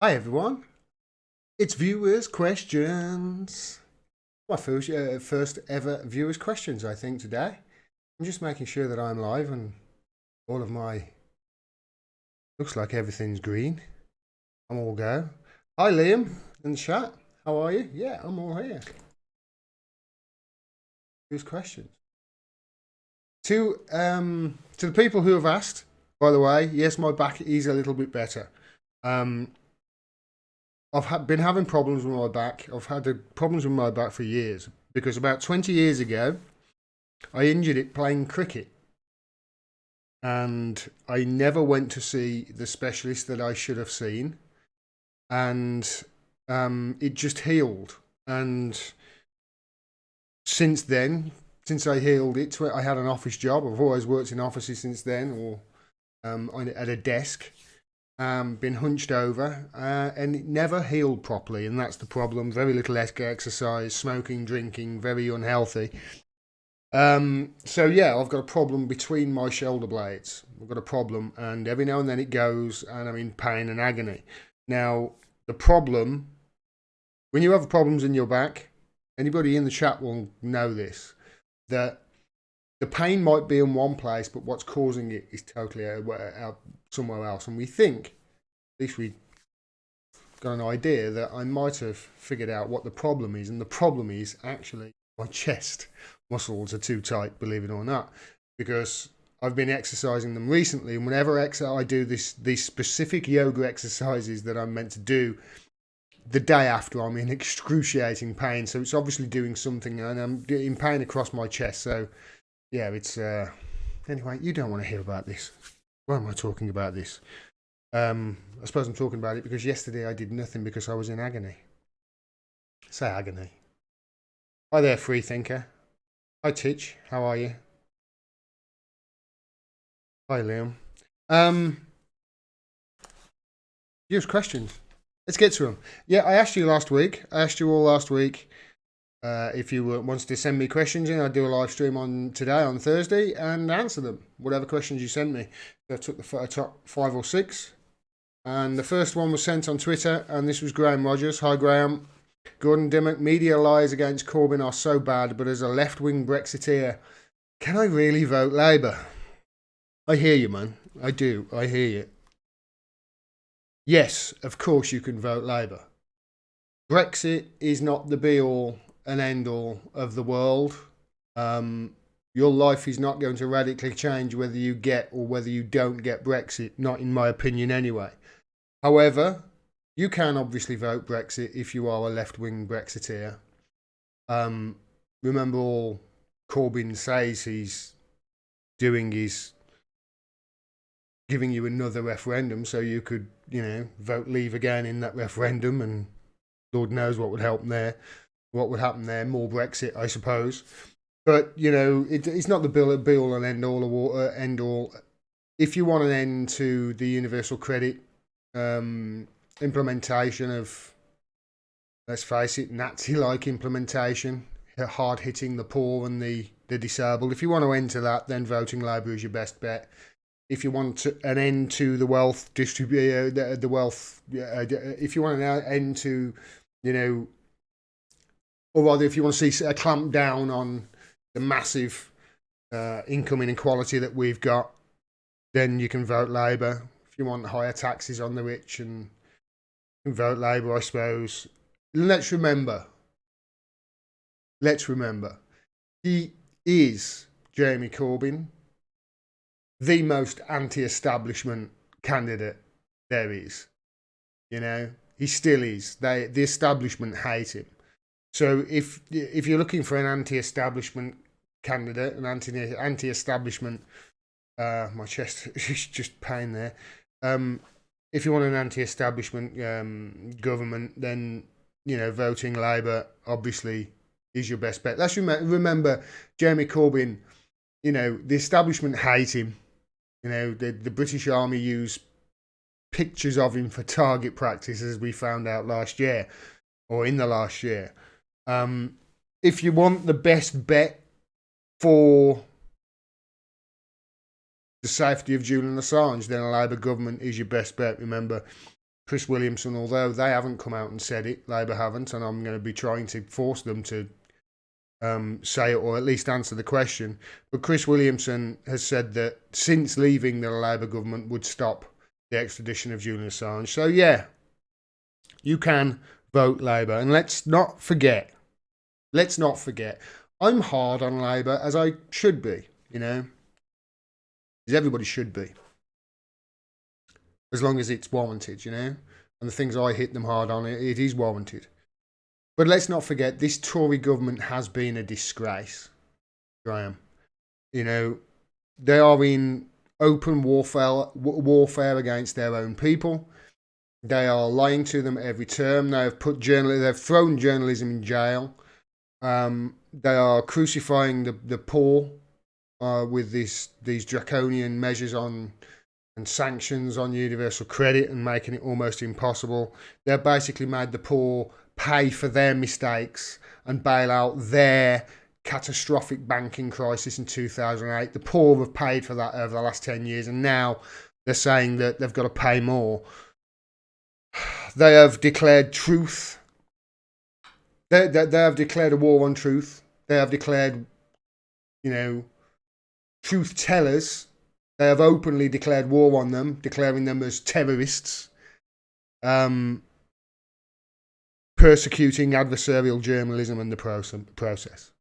Hi everyone, it's viewers' questions. My first ever viewers' questions, I think, today. I'm just making sure that I'm live and all of my. Looks like everything's green. I'm all go. Hi Liam in the chat. How are you? Yeah, I'm all here. Viewers' questions. To the people who have asked, by the way, yes, my back is a little bit better. Um, been having problems with my back. I've had problems with my back for years because about 20 years ago, I injured it playing cricket. And I never went to see the specialist that I should have seen. And it just healed. And since then, since I healed it, I had an office job. I've always worked in offices since then, or at a desk. Been hunched over, and it never healed properly, and that's the problem. Very little exercise, smoking, drinking, very unhealthy. So yeah, I've got a problem between my shoulder blades. I've got a problem, and every now and then it goes, and I'm in pain and agony. Now, the problem when you have problems in your back, anybody in the chat will know this, that the pain might be in one place, but what's causing it is totally out somewhere else. And we think, at least we got an idea that I might have figured out what the problem is, and the problem is actually my chest muscles are too tight, believe it or not, because I've been exercising them recently, and whenever I do these specific yoga exercises that I'm meant to do, the day after I'm in excruciating pain. So it's obviously doing something, and I'm in pain across my chest. So yeah, it's anyway. You don't want to hear about this. Why am I talking about this? I suppose I'm talking about it because yesterday I did nothing because I was in agony. Say agony. Hi there, free thinker. Hi Titch, how are you? Hi Liam. Um, Use questions. Let's get to them. Yeah, I asked you last week. I asked you all last week if you wanted to send me questions in. I'd do a live stream on today on Thursday and answer them. Whatever questions you sent me. So I took the top 5 or 6. And the first one was sent on Twitter, and this was Graham Rogers. Hi Graham. Gordon Dimmack, media lies against Corbyn are so bad, but as a left-wing Brexiteer, can I really vote Labour? I hear you, man. I do. I hear you. Yes, of course you can vote Labour. Brexit is not the be-all and end-all of the world. Your life is not going to radically change whether you get or whether you don't get Brexit, not in my opinion anyway. However, you can obviously vote Brexit if you are a left-wing Brexiteer. Remember, all Corbyn says he's doing is giving you another referendum so you could, vote leave again in that referendum, and Lord knows what would help there. What would happen there? More Brexit, I suppose. But it's not the be all and end all. If you want an end to the universal credit implementation of, let's face it, Nazi-like implementation, hard hitting the poor and the disabled. If you want to enter that, then voting Labour is your best bet. If you want an end to the wealth the wealth, if you want an end to, or rather, if you want to see a clamp down on the massive income inequality that we've got, then you can vote Labour. If you want higher taxes on the rich, and you can vote Labour, I suppose. Let's remember, he is, Jeremy Corbyn, the most anti-establishment candidate there is. He still is. The establishment hate him. So if you're looking for an anti-establishment candidate, an anti-establishment, my chest is just pain there. If you want an anti-establishment government, then voting Labour obviously is your best bet. Let's remember Jeremy Corbyn. The establishment hate him. The British Army use pictures of him for target practice, as we found out last year, or in the last year. If you want the best bet for the safety of Julian Assange, then a Labour government is your best bet. Remember, Chris Williamson, although they haven't come out and said it, Labour haven't, and I'm going to be trying to force them to say it or at least answer the question. But Chris Williamson has said that since leaving, the Labour government would stop the extradition of Julian Assange. So yeah, you can vote Labour. And let's not forget, I'm hard on Labour, as I should be, you know, as everybody should be, as long as it's warranted, you know, and the things I hit them hard on, it is warranted. But let's not forget, this Tory government has been a disgrace, Graham. You know, they are in open warfare against their own people. They are lying to them every term. They've thrown journalism in jail. They are crucifying the poor with these draconian measures on and sanctions on universal credit and making it almost impossible. They've basically made the poor pay for their mistakes and bail out their catastrophic banking crisis in 2008. The poor have paid for that over the last 10 years, and now they're saying that they've got to pay more. They have declared truth. They have declared a war on truth. They have declared, you know, truth tellers. They have openly declared war on them, declaring them as terrorists. Persecuting adversarial journalism and the process.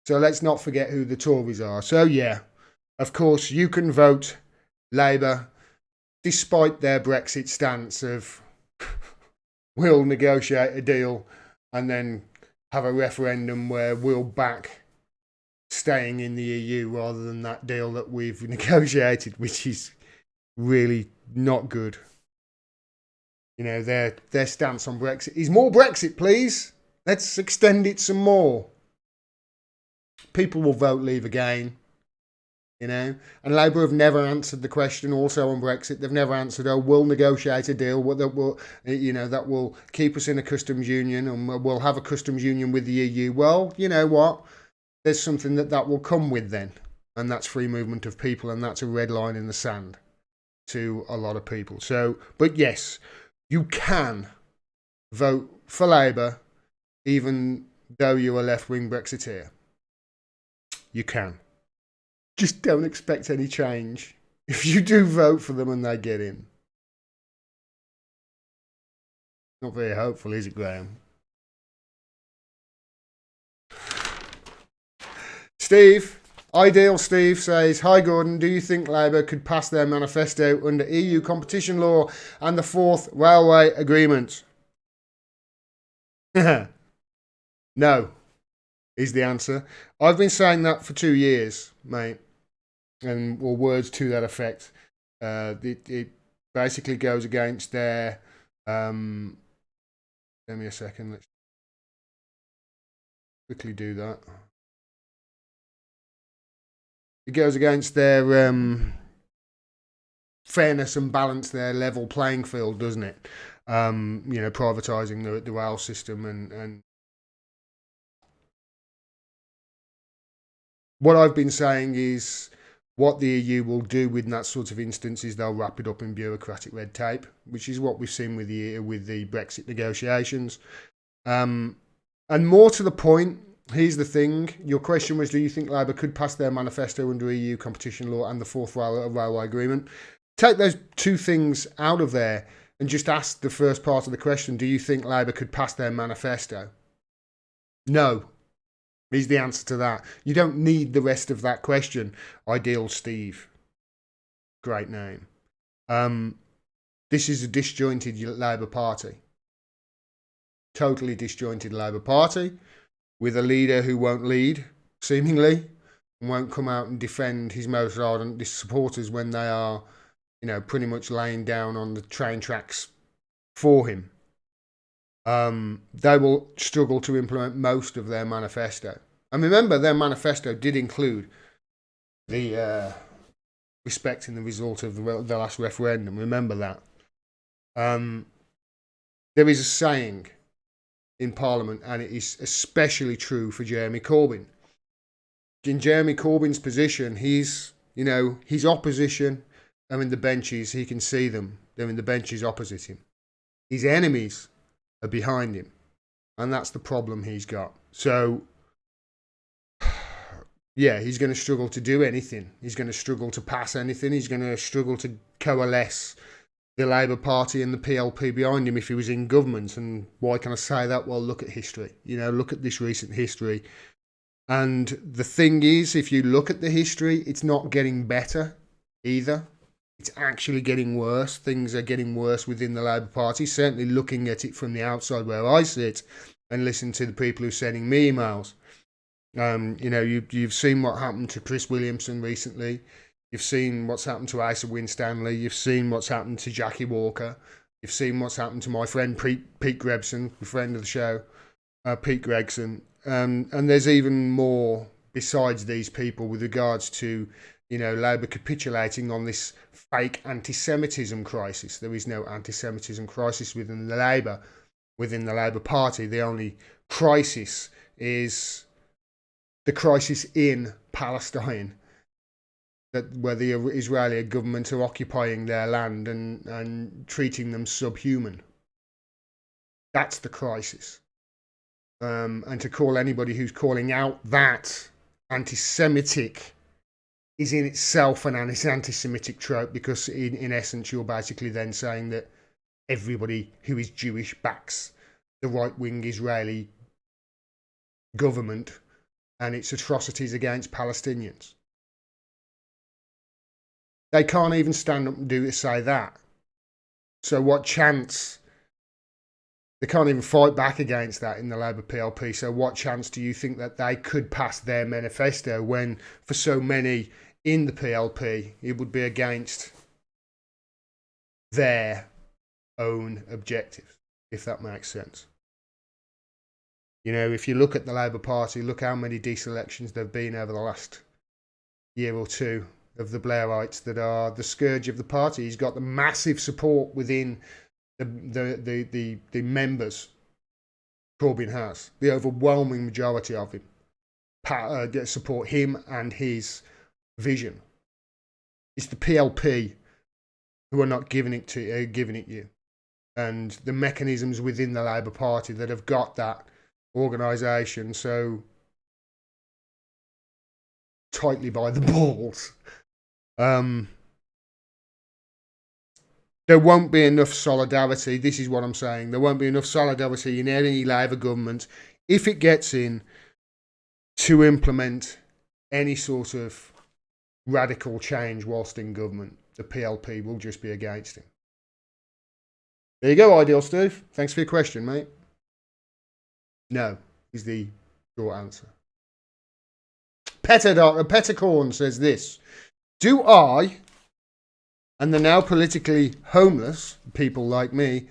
So let's not forget who the Tories are. So yeah, of course, you can vote Labour, despite their Brexit stance of we'll negotiate a deal and then have a referendum where we'll back staying in the EU rather than that deal that we've negotiated, which is really not good. You know, their stance on Brexit is more Brexit, please. Let's extend it some more. People will vote Leave again, you know. And Labour have never answered the question also on Brexit. They've never answered, we'll negotiate a deal that will keep us in a customs union and we'll have a customs union with the EU. Well, you know what? There's something that will come with then. And that's free movement of people, and that's a red line in the sand to a lot of people. So, but yes, you can vote for Labour even though you're a left-wing Brexiteer. You can. Just don't expect any change if you do vote for them and they get in. Not very hopeful, is it, Graham? Ideal Steve says, hi Gordon, do you think Labour could pass their manifesto under EU competition law and the fourth railway agreement? No, is the answer. I've been saying that for 2 years, mate, or words to that effect. It basically goes against their... give me a second, let's quickly do that. It goes against their fairness and balance, their level playing field, doesn't it? You know, privatising the rail system and what I've been saying is what the EU will do in that sort of instance is they'll wrap it up in bureaucratic red tape, which is what we've seen with the Brexit negotiations. And more to the point, here's the thing. Your question was, do you think Labour could pass their manifesto under EU competition law and the fourth railway agreement? Take those two things out of there and just ask the first part of the question, do you think Labour could pass their manifesto? No, is the answer to that. You don't need the rest of that question. Ideal Steve. Great name. This is a disjointed Labour Party. Totally disjointed Labour Party with a leader who won't lead, seemingly, and won't come out and defend his most ardent supporters when they are, you know, pretty much laying down on the train tracks for him. They will struggle to implement most of their manifesto. And remember, their manifesto did include the respecting the result of the last referendum. Remember that. There is a saying in Parliament, and it is especially true for Jeremy Corbyn. In Jeremy Corbyn's position, he's You know, his opposition are in the benches. He can see them. They're in the benches opposite him. His enemies are behind him. And that's the problem he's got. So, yeah, he's going to struggle to do anything. He's going to struggle to pass anything. He's going to struggle to coalesce the Labour Party and the PLP behind him if he was in government. And why can I say that? Well, look at history. You know, look at this recent history. And the thing is, if you look at the history, it's not getting better either. It's actually getting worse. Things are getting worse within the Labour Party. Certainly looking at it from the outside where I sit and listen to the people who are sending me emails. You know, you've seen what happened to Chris Williamson recently. You've seen what's happened to Asa Winstanley. You've seen what's happened to Jackie Walker. You've seen what's happened to my friend Pete Gregson, the friend of the show, Pete Gregson. And there's even more besides these people with regards to, you know, Labour capitulating on this fake anti-Semitism crisis. There is no anti-Semitism crisis within the Labour Party. The only crisis is the crisis in Palestine, where the Israeli government are occupying their land and treating them subhuman. That's the crisis. And to call anybody who's calling out that anti-Semitic is in itself an anti-Semitic trope, because in essence you're basically then saying that everybody who is Jewish backs the right-wing Israeli government and its atrocities against Palestinians. They can't even stand up and say that. So what chance? They can't even fight back against that in the Labour PLP. So what chance do you think that they could pass their manifesto when, for so many in the PLP, it would be against their own objectives, if that makes sense? You know, if you look at the Labour Party, look how many deselections there have been over the last year or two of the Blairites that are the scourge of the party. He's got the massive support within the members. Corbyn has the overwhelming majority of him support him and his vision. It's the PLP who are not giving it you, and the mechanisms within the Labour Party that have got that organisation so tightly by the balls. There won't be enough solidarity. This is what I'm saying. There won't be enough solidarity in any Labour government, if it gets in, to implement any sort of radical change whilst in government. The PLP will just be against him. There you go, Ideal Steve. Thanks for your question, mate. No, is the short answer. Petticorn says this: do I and the now politically homeless people like me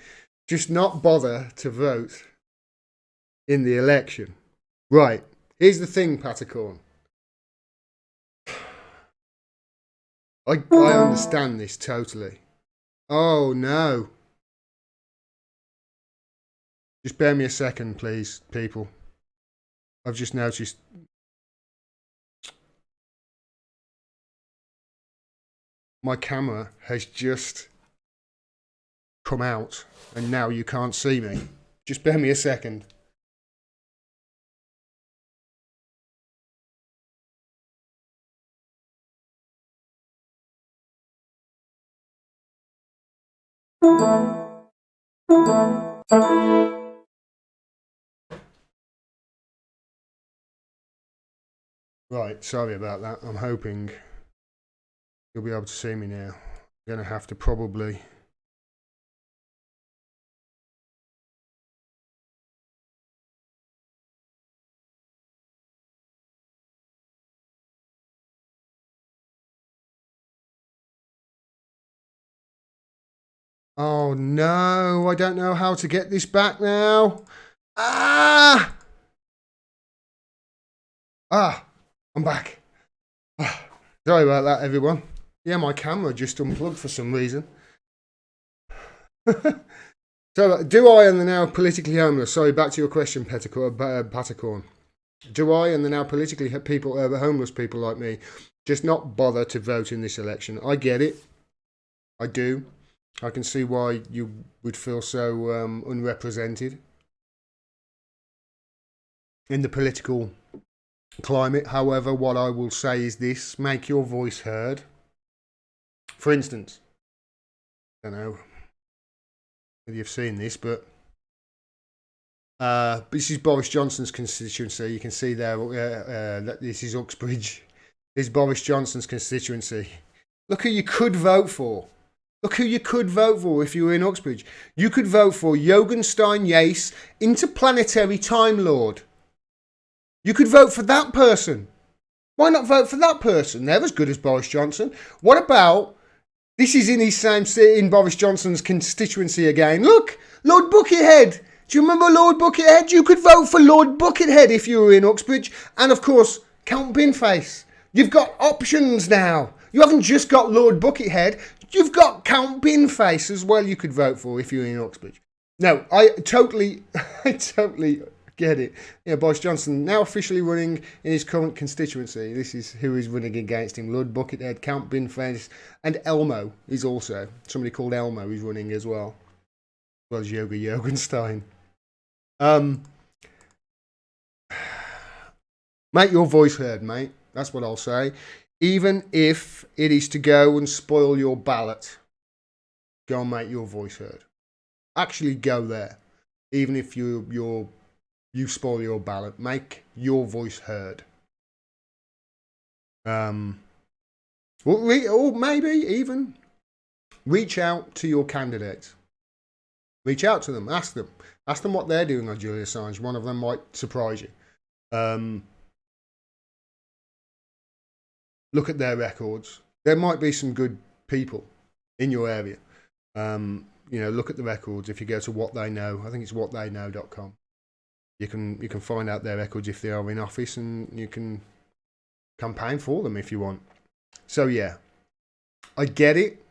just not bother to vote in the election? Right, here's the thing, Petticorn. I understand this totally. Oh no. Just bear me a second, please, people. I've just noticed. My camera has just come out and now you can't see me. Just bear me a second. Right, sorry about that. I'm hoping you'll be able to see me now. I'm going to have to probably... Oh no, I don't know how to get this back now. Ah, I'm back. Sorry about that, everyone. Yeah, my camera just unplugged for some reason. So, do I and the now politically homeless? Sorry, back to your question, Petticorn. Do I and the now politically people, homeless people like me, just not bother to vote in this election? I get it. I do. I can see why you would feel so unrepresented in the political climate. However, what I will say is this: make your voice heard. For instance, I don't know whether you've seen this, but this is Boris Johnson's constituency. You can see there, this is Uxbridge. This is Boris Johnson's constituency. Look who you could vote for. Look who you could vote for if you were in Uxbridge. You could vote for Jogenstein Yace, Interplanetary Time Lord. You could vote for that person. Why not vote for that person? They're as good as Boris Johnson. What about, this is in his same city, in Boris Johnson's constituency again. Look, Lord Buckethead. Do you remember Lord Buckethead? You could vote for Lord Buckethead if you were in Uxbridge. And of course, Count Binface. You've got options now. You haven't just got Lord Buckethead. You've got Count Binface as well you could vote for if you were in Uxbridge. No, I totally get it. Yeah, Boris Johnson now officially running in his current constituency. This is who is running against him. Lord Buckethead, Count Binface, and Elmo is also. Somebody called Elmo is running as well. As well as Yoga Jogenstein. Make your voice heard, mate. That's what I'll say. Even if it is to go and spoil your ballot, go and make your voice heard. Actually go there. Even if you spoil your ballot, make your voice heard. Or maybe even reach out to your candidates. Reach out to them. Ask them. Ask them what they're doing on Julian Assange. One of them might surprise you. Look at their records. There might be some good people in your area. Look at the records. If you go to What They Know, I think it's whattheyknow.com. You can find out their records if they are in office, and you can campaign for them if you want. So yeah, I get it.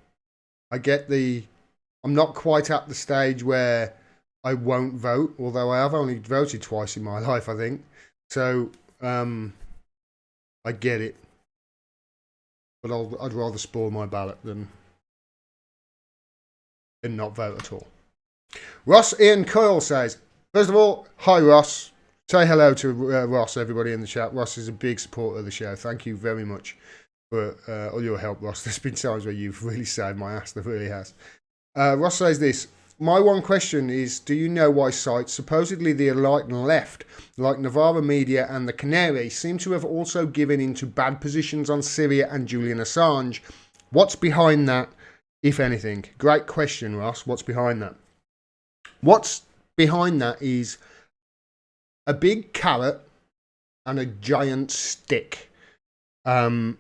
I get I'm not quite at the stage where I won't vote, although I have only voted twice in my life, I think. So I get it. But I'd rather spoil my ballot than not vote at all. Ross Ian Coyle says, first of all, hi Ross. Say hello to Ross, everybody in the chat. Ross is a big supporter of the show. Thank you very much for all your help, Ross. There's been times where you've really saved my ass. There really has. Ross says this. My one question is, do you know why sites, supposedly the enlightened left, like Novara Media and the Canary, seem to have also given into bad positions on Syria and Julian Assange? What's behind that, if anything? Great question, Ross. What's behind that? What's behind that is a big carrot and a giant stick. The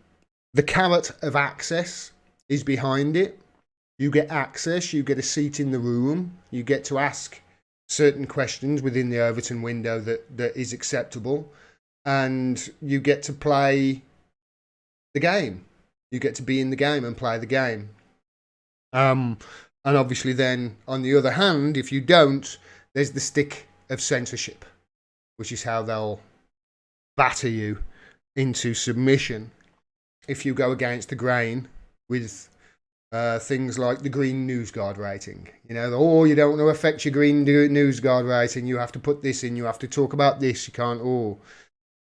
carrot of access is behind it. You get access, you get a seat in the room, you get to ask certain questions within the Overton window that is acceptable, and you get to play the game. You get to be in the game and play the game. And obviously then, on the other hand, if you don't, there's the stick of censorship, which is how they'll batter you into submission if you go against the grain with things like the Green News Guard rating. You don't want to affect your Green News Guard rating. You have to put this in. You have to talk about this. You can't.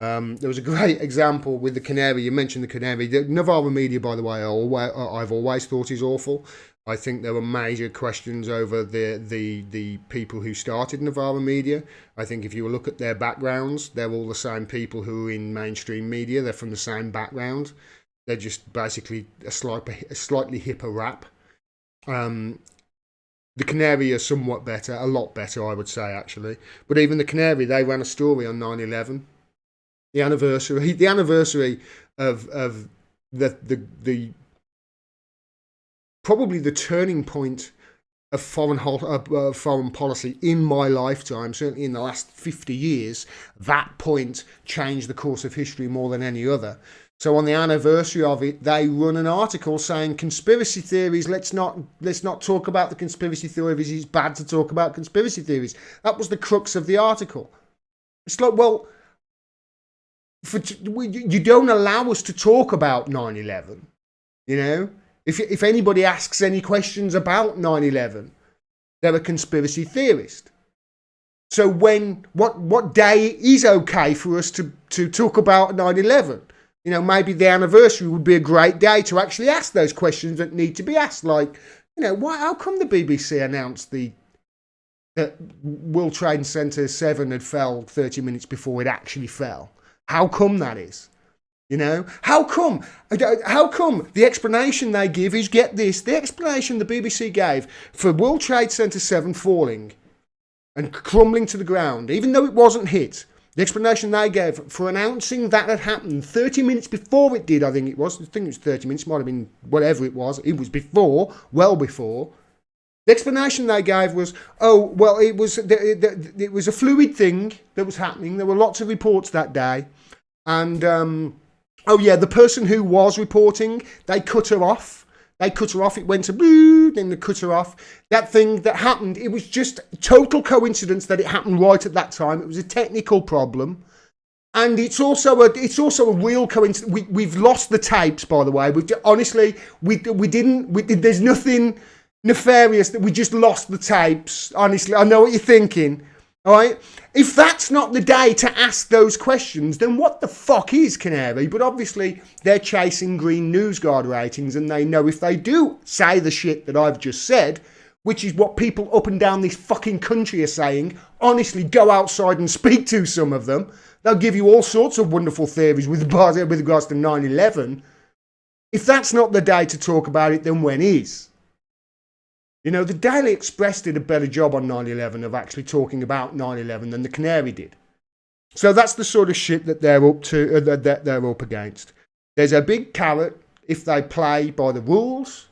There was a great example with the Canary. You mentioned the Canary. The Novara Media, by the way, I've always thought is awful. I think there were major questions over the people who started Novara Media. I think if you look at their backgrounds, they're all the same people who are in mainstream media. They're from the same background. They're just basically a slightly hipper rap. The Canary are somewhat better, a lot better, I would say, actually. But even the Canary, they ran a story on 9/11, the anniversary of the probably the turning point of foreign policy in my lifetime, certainly in the last 50 years. That point changed the course of history more than any other. So on the anniversary of it, they run an article saying conspiracy theories. Let's not talk about the conspiracy theories. It's bad to talk about conspiracy theories. That was the crux of the article. It's like, well, you don't allow us to talk about 9/11. You know, if anybody asks any questions about 9/11, they're a conspiracy theorist. So what day is okay for us to talk about 9/11? You know, maybe the anniversary would be a great day to actually ask those questions that need to be asked. Like, you know, how come the BBC announced that World Trade Center 7 had fell 30 minutes before it actually fell? How come that is? You know, how come the explanation they give is, get this, the explanation the BBC gave for World Trade Center 7 falling and crumbling to the ground, even though it wasn't hit, the explanation they gave for announcing that had happened 30 minutes before it did, I think it was 30 minutes, might have been whatever it was before, well before. The explanation they gave was, oh, well, it was a fluid thing that was happening. There were lots of reports that day. And, oh yeah, the person who was reporting, they cut her off. It went to blue, then they cut her off. That thing that happened, it was just total coincidence that it happened right at that time. It was a technical problem. And it's also a real coincidence. We've lost the tapes, by the way. There's nothing nefarious, that we just lost the tapes. Honestly, I know what you're thinking. All right, if that's not the day to ask those questions, then what the fuck is, Canary? But obviously they're chasing Green News Guard ratings, and they know if they do say the shit that I've just said, which is what people up and down this fucking country are saying, honestly, go outside and speak to some of them. They'll give you all sorts of wonderful theories with regards to 9/11. If that's not the day to talk about it, then when is? You know, the Daily Express did a better job on 9/11 of actually talking about 9/11 than the Canary did. So that's the sort of shit that they're up to, that they're up against. There's a big carrot if they play by the rules,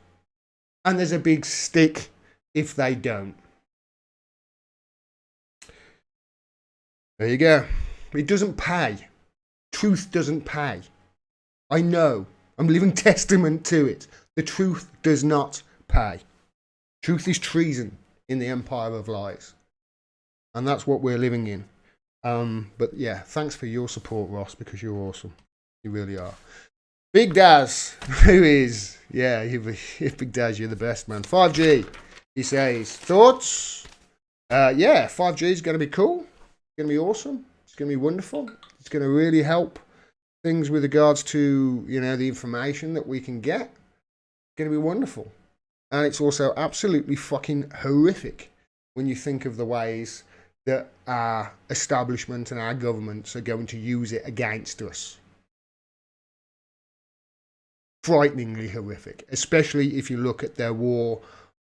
and there's a big stick if they don't. There you go. It doesn't pay. Truth doesn't pay. I know. I'm living testament to it. The truth does not pay. Truth is treason in the empire of lies. And that's what we're living in. But yeah, thanks for your support, Ross, because you're awesome. You really are. Big Daz, who is, yeah, Big Daz, you're the best, man. 5G, he says, thoughts? Yeah, 5G is going to be cool. It's going to be awesome. It's going to be wonderful. It's going to really help things with regards to, you know, the information that we can get. It's going to be wonderful. And it's also absolutely fucking horrific when you think of the ways that our establishment and our governments are going to use it against us. Frighteningly horrific, especially if you look at their war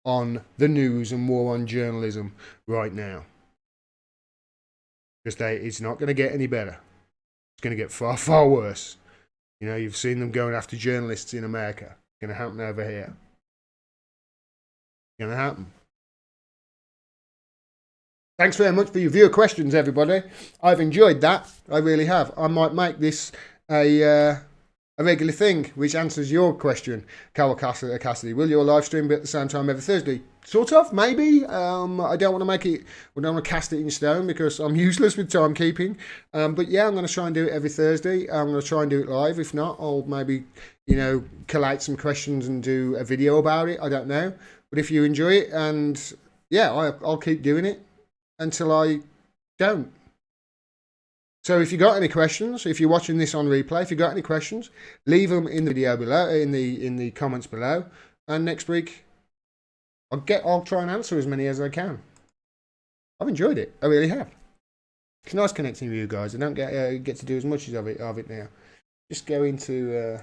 on the news and war on journalism right now. Because it's not going to get any better. It's going to get far, far worse. You know, you've seen them going after journalists in America. It's going to happen over here. Going to happen. Thanks very much for your viewer questions, everybody. I've enjoyed that. I really have. I might make this a regular thing, which answers your question, Carol Cassidy. Will your live stream be at the same time every Thursday? Sort of, maybe. I don't want to make it. I don't want to cast it in stone because I'm useless with timekeeping. But yeah, I'm going to try and do it every Thursday. I'm going to try and do it live. If not, I'll maybe, you know, collate some questions and do a video about it. I don't know. But if you enjoy it, and yeah, I'll keep doing it until I don't. So if you got any questions, if you're watching this on replay, if you got any questions, leave them in the video below, in the comments below. And next week, I'll try and answer as many as I can. I've enjoyed it. I really have. It's nice connecting with you guys. I don't get to do as much of it now. Just go into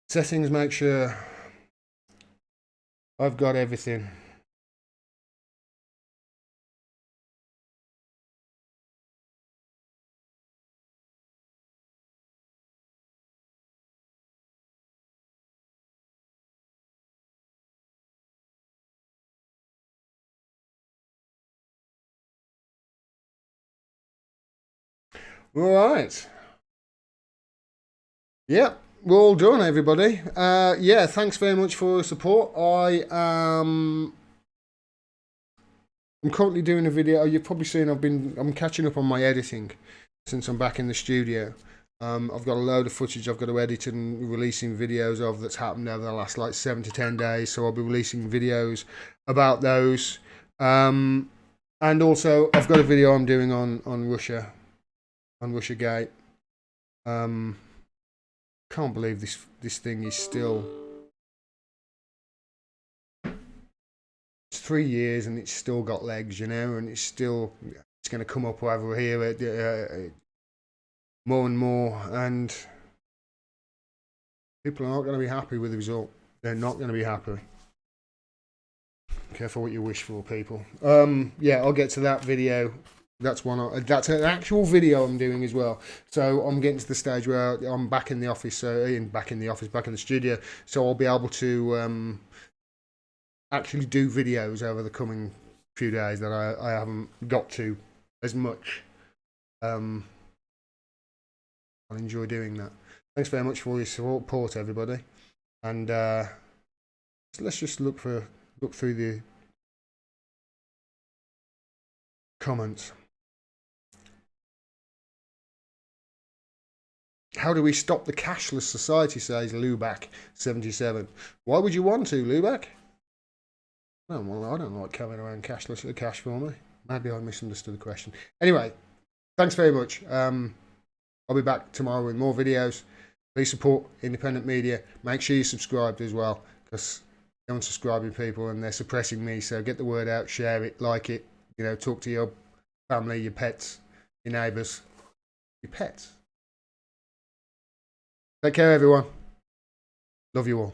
settings, make sure I've got everything. All right. Yep, we're all done, everybody. Yeah, thanks very much for your support. I'm currently doing a video. You've probably seen I'm catching up on my editing. since I'm back in the studio. I've got a load of footage I've got to edit and releasing videos of that's happened over the last like 7 to 10 days. So I'll be releasing videos about those. And also I've got a video I'm doing on Russia, on Russiagate. Can't believe this thing is still, it's 3 years and it's still got legs, you know, and it's going to come up over here more and more, and people are not going to be happy with the result. They're not going to be happy. Careful what you wish for, people. Yeah, I'll get to that video. That's that's an actual video I'm doing as well. So I'm getting to the stage where I'm back in the office, back in the studio. So I'll be able to actually do videos over the coming few days that I haven't got to as much. I'll enjoy doing that. Thanks very much for all your support, everybody. And let's just look through the comments. How do we stop the cashless society, says Luback77. Why would you want to, Luback? Oh, well, I don't like carrying around cash for me. Maybe I misunderstood the question. Anyway, thanks very much. I'll be back tomorrow with more videos. Please support independent media. Make sure you're subscribed as well, because they're unsubscribing people and they're suppressing me. So get the word out, share it, like it. You know, talk to your family, your pets, your neighbours, your pets. Take care, everyone. Love you all.